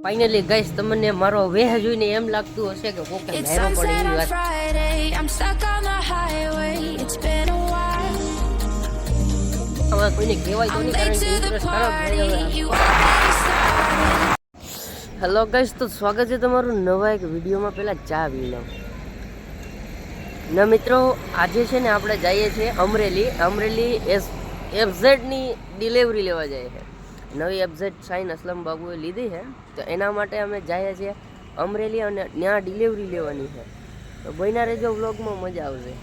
Finally guys તમને મારો વેહ જોઈને એમ લાગતું હશે કે કોકે મેરો પણ એવી વાત હવે કોઈને કહેવાય તો નહીં કારણ કે ઇન્ટરેસ્ટ ખરાબ થઈ ગયો. હેલો ગાઈસ, તો સ્વાગત છે તમારું નવા એક વિડીયોમાં. પહેલાં ચા પી લો ને મિત્રો. આજે છે ને આપણે જઈએ છીએ અમરેલી એફઝેડની ડિલિવરી લેવા જઈએ છીએ. નવી એફઝેડ શાહીન અસલમ બાબુએ લીધી છે, તો એના માટે અમે જઈએ છીએ અમરેલી અને ત્યાં ડિલિવરી લેવાની છે. તો બન્યા રહેજો વ્લોગમાં, મજા આવશે.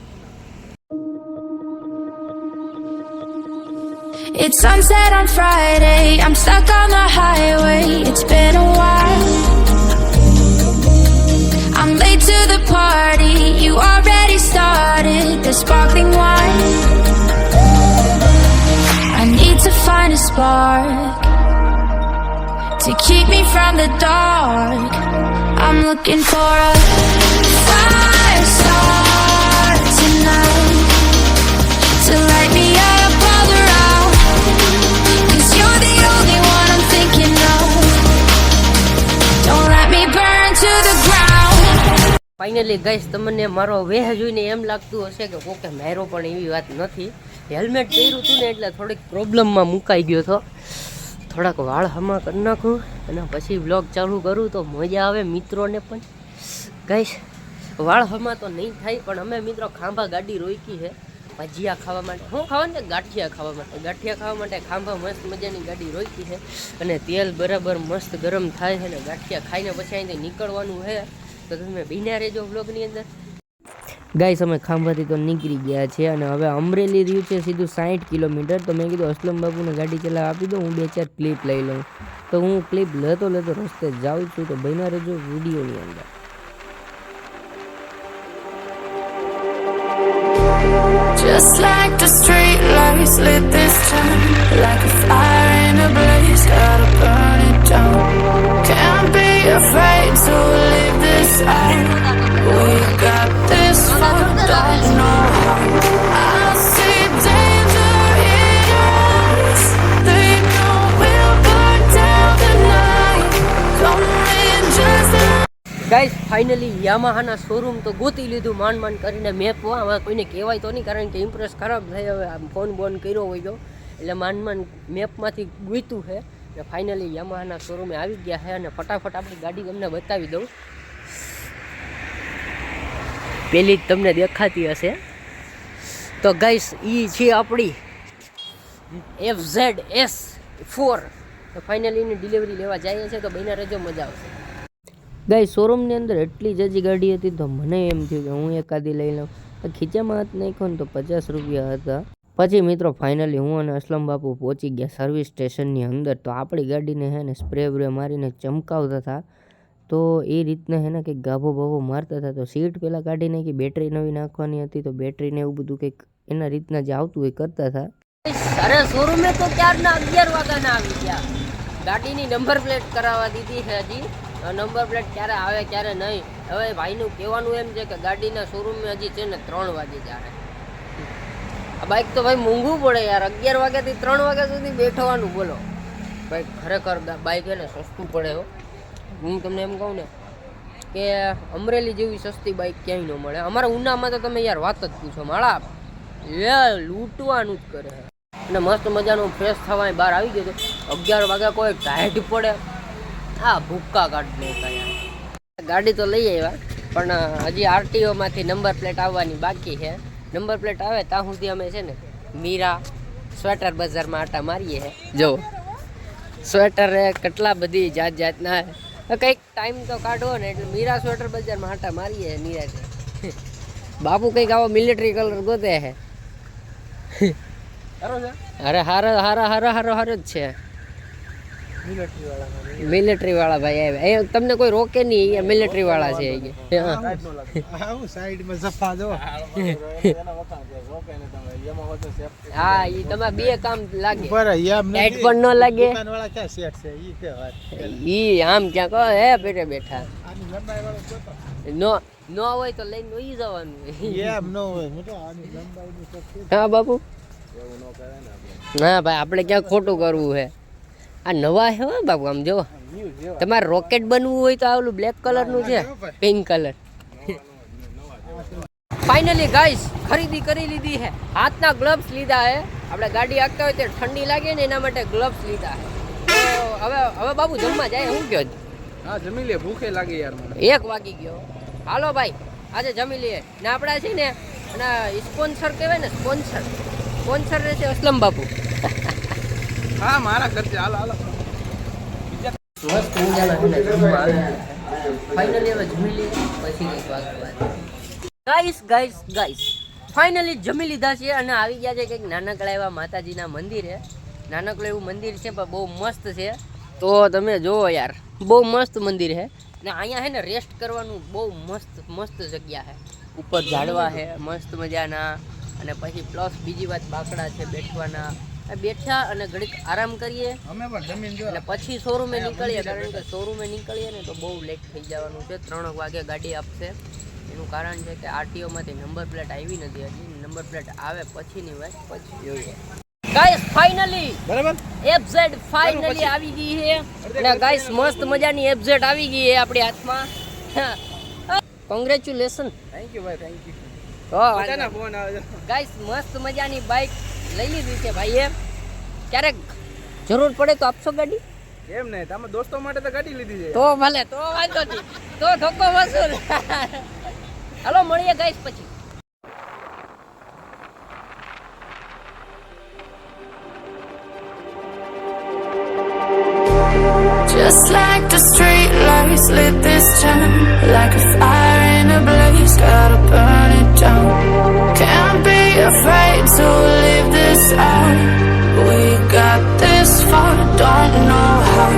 It's sunset on Friday, I'm stuck on the highway, it's been a while. I'm late to the party, you already started the sparkling wine. I need to find a spark to keep me from the dark. I'm looking for a fire start tonight to light me up all around. 'Cause you're the only one I'm thinking of. Don't let me burn to the ground. Finally guys, તમને મારો વેહ જોઈને એમ લાગતું હશે કે કોકે માર્યો, પણ એવી વાત નથી. હેલ્મેટ પહેર્યું હતું ને એટલે થોડીક પ્રોબ્લેમમાં મુકાઈ ગયો હતો. થોડાક વાળ હમા કરી નાખું અને પછી વ્લોગ ચાલુ કરું તો મજા આવે મિત્રોને પણ. ગાઈસ, વાળ હમા તો નહીં થાય, પણ અમે મિત્રો ખાંભા ગાડી રોકી છે ભજીયા ખાવા માટે. શું ખાવાનું છે? ગાંઠિયા ખાવા માટે. ગાંઠિયા ખાવા માટે ખાંભા મસ્ત મજાની ગાડી રોકી છે અને તેલ બરાબર મસ્ત ગરમ થાય છે ને ગાંઠિયા ખાઈને પછી અહીંથી નીકળવાનું છે. તો તમે બિના રહેજો વ્લોગની અંદર. ગાઈસ, અમે ખાંભાથી તો નીકળી ગયા છે અને હવે અમરેલી રહ્યું છે સીધું 60 કિલોમીટર. તો મેં કીધું અસલમ બાબુને ગાડી ચલાવવા આપી દઉં, હું 2-4 ક્લિપ લઈ લઉં. તો હું ક્લિપ લેતો રસ્તે જાઉં છું. તો બન્યા રહેજો વિડીયોની અંદર. Just like the street lights lit this town, like a fire in a blaze, gotta burn it down. Can't be afraid to leave this out. We got this far, don't know how. I see danger in your eyes. They know we'll burn down the night. Come in just guys, finally યામાહાના showroom તો ગોતી લીધું માંડ કરીને. Map હવે કોઈને કહેવાય તો નહીં કારણ કે ઇમ્પ્રેસ ખરાબ થઈ. હવે આમ ફોન બોન કર્યો હોય ગયો એટલે માંડ મેપમાંથી ગોઈતું છે. ને ફાઇનલી યામાહાના શોરૂમે આવી ગયા છે અને ફટાફટ આપણી ગાડી તમને બતાવી દઉં. પેલી જ તમને દેખાતી હશે. તો ગાઈસ, એ છે આપણી FZS4. તો ફાઇનલી એની ડિલિવરી લેવા જઈએ છીએ. તો બન્યા રહેજો, મજા આવશે. ગાઈસ, શોરૂમની અંદર એટલી જજી ગાડી હતી તો મને એમ થયું કે હું એકાદી લઈ લઉં. તો ખીચામાં હાથ નાખ્યો ને તો 50 રૂપિયા હતા. પછી મિત્રો ફાઇનલી હું અને અસલમ બાપુ પહોંચી ગયા સર્વિસ સ્ટેશનની અંદર. તો આપણી ગાડીને હે ને સ્પ્રે બ્રે મારીને ચમકાવતા હતા. તો એ રીતના હે ને કંઈક ગાભો બાભો મારતા હતા. તો સીટ પહેલાં કાઢી નાખી, બેટરી નવી નાખવાની હતી તો બેટરીને એવું બધું કંઈક એના રીતના જે આવતું હોય કરતા હતા. અરે શોરૂમે તો ક્યારના 11 વાગ્યાના આવી ગયા. ગાડીની નંબર પ્લેટ કરાવવા દીધી છે હજી. નંબર પ્લેટ ક્યારે આવે ક્યારે નહીં. હવે ભાઈનું કહેવાનું એમ છે કે ગાડીના શોરૂમે હજી છે ને 3 વાગે જાય. આ બાઇક તો ભાઈ મોંઘું પડે યાર. 11 વાગ્યાથી 3 વાગ્યા સુધી બેઠવાનું, બોલો ભાઈ. ખરેખર બાઇક છે ને સસ્તું પડે હો. હું તમને એમ કહું ને કે અમરેલી જેવી સસ્તી બાઇક ક્યાંય ન મળે. અમારા ઉનામાં તો તમે યાર વાત જ પૂછો, માળા એ લૂંટવાનું જ કરે. અને મસ્ત મજાનું ફ્રેશ થવાય બહાર આવી ગયો. 11 વાગ્યા કોઈ ટાઈટ પડે, હા ભૂક્કા કાઢ યાર. ગાડી તો લઈ આવ્યા પણ હજી RTOમાંથી નંબર પ્લેટ આવવાની બાકી છે. નંબર પ્લેટ આવે ત્યાં સુધી અમે છે ને મીરા સ્વેટર બજારમાં આટા મારીએ છે. જો સ્વેટર કેટલા બધી જાતના, કંઈક ટાઈમ તો કાઢવો ને એટલે મીરા સ્વેટર બજારમાં આટા મારીએ નિરાતે. બાપુ કંઈક આવો મિલિટરી કલર ગોતે છે. અરે હારો જ છે. મિલિટરી વાળા ભાઈ આવે અહીંયા, તમને કોઈ રોકે નહીં. અહીંયા મિલિટરી વાળા છે. હા, એ તમારે બે કામ લાગે, ટાઈટ પણ ન લાગે. ઈ આમ ક્યાં કહો હે પેટે બેઠા નો હોય તો લઈને ઈ જવાનું. હા બાપુ, ના ભાઈ આપણે ક્યાં ખોટું કરવું છે. આ નવા હે હો બાબુ, આમ જો તમારે રોકેટ બનવું હોય તો આ ઓલું બ્લેક કલરનું છે, પિંક કલર. ફાઇનલી ગાઈસ ખરીદી કરી લીધી છે, હાથના ગ્લવ્સ લીધા છે. આપણે ગાડી હાંકતા હોય ત્યારે ઠંડી લાગે ને એના માટે ગ્લવ્સ લીધા છે. તો હવે બાબુ જમવા જાય, હું કયો? હા જમી લે, ભૂખે લાગે યાર મને. 1 વાગી ગયો. હાલો ભાઈ આજે જમી લઈએ ને. આપણા છે ને અને સ્પોન્સર કહેવાય ને, સ્પોન્સર રહેશે અસલમ બાપુ. હા મારા ખર્ચે. હાલો હાલો. મસ્ત મજાના છે ને જમવા આવે. ફાઇનલી હવે જમી લઈએ પછી કંઈક વાત. ગાઈસ ફાઇનલી જમી લીધા છે અને આવી ગયા છે કંઈક નાનકડા એવા માતાજીના મંદિરે. નાનકડું એવું મંદિર છે પણ બહુ મસ્ત છે. તો તમે જુઓ યાર, બહુ મસ્ત મંદિર છે ને અહીંયા છે ને રેસ્ટ કરવાનું બહુ મસ્ત જગ્યા છે. ઉપર ઝાડવા છે મસ્ત મજાના, અને પછી પ્લસ બીજી વાત બાકડા છે બેઠવાના. બેઠા અને ઘડીક આરામ કરીએ અમે પણ જમીન જો અને પછી શોરૂમે નીકળીએ, કારણ કે શોરૂમે નીકળીએ ને તો બહુ લેટ થઈ જવાનું છે. 3 વાગે ગાડી આપશે. એનું કારણ છે કે આરટીઓમાંથી નંબર પ્લેટ આવી નથી હજી. નંબર પ્લેટ આવે પછીની વાત પછી જોઈએ. ગાઈસ ફાઇનલી બરાબર FZ ફાઇનલી આવી ગઈ છે. અને ગાઈસ મસ્ત મજાની FZ આવી ગઈ છે આપણી હાથમાં. કોંગ્રેચ્યુલેશન. થેન્ક યુ ભાઈ, થેન્ક યુ. તો બધાના ફોન આવે છે. ગાઈસ મસ્ત મજાની બાઇક લઈ લીધી છે ભાઈએ. ક્યારેક જરૂર પડે તો આપશો ગાડી? એમ નહીં, તમે દોસ્તો માટે તો ગાડી લીધી છે. તો ભલે, તો વાંધો નહીં, તો ધોકો વસૂલ. હાલો મળીએ ગાઈસ પછી. Just like the street lights lit this town, like a fire in a blaze, gotta burn it down. Can't be afraid to live this out. We got this far, don't know how.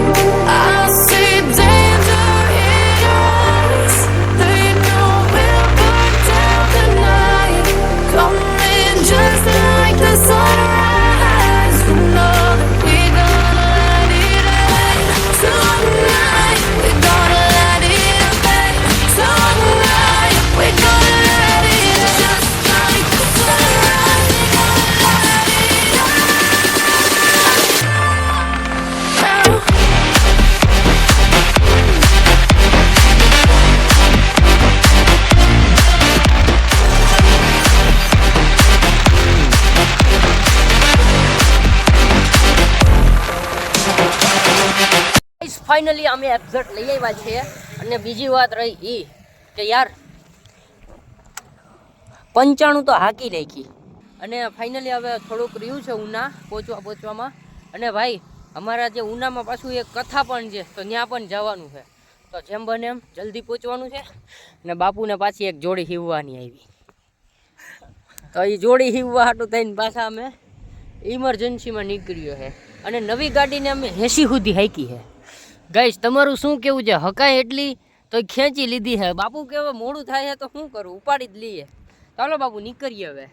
I see danger in your eyes. They know we'll burn down the night. Coming just like the sunrise. You know that we gonna let it rain. Tonight we gonna let it rain. Tonight we gonna let it just like the sunrise. We gonna let it rain. Finally અમે FZ લઈ આવ્યા છીએ. અને બીજી વાત રહી એ કે યાર 95 તો હાકી નાખી. અને ફાઇનલી હવે થોડુંક રહ્યું છે ઉના પહોંચવામાં. અને ભાઈ અમારા જે ઉનામાં પાછું એક કથા પણ છે, તો ત્યાં પણ જવાનું છે. તો જેમ બને એમ જલ્દી પહોંચવાનું છે. અને બાપુને પાછી એક જોડી હીવવાની આવી. તો એ જોડી હીવવા હાટું થઈને પાછા અમે ઇમરજન્સીમાં નીકળ્યો છે. અને નવી ગાડીને અમે 80 સુધી હાકી છે. ગાઈસ તમારું શું કેવું છે? હકાય એટલી તો ખેંચી લીધી છે. બાપુ કેવા મોડું થાય છે તો શું કરું, ઉપાડી જ લઈએ. ચાલો બાપુ નીકળીએ હવે.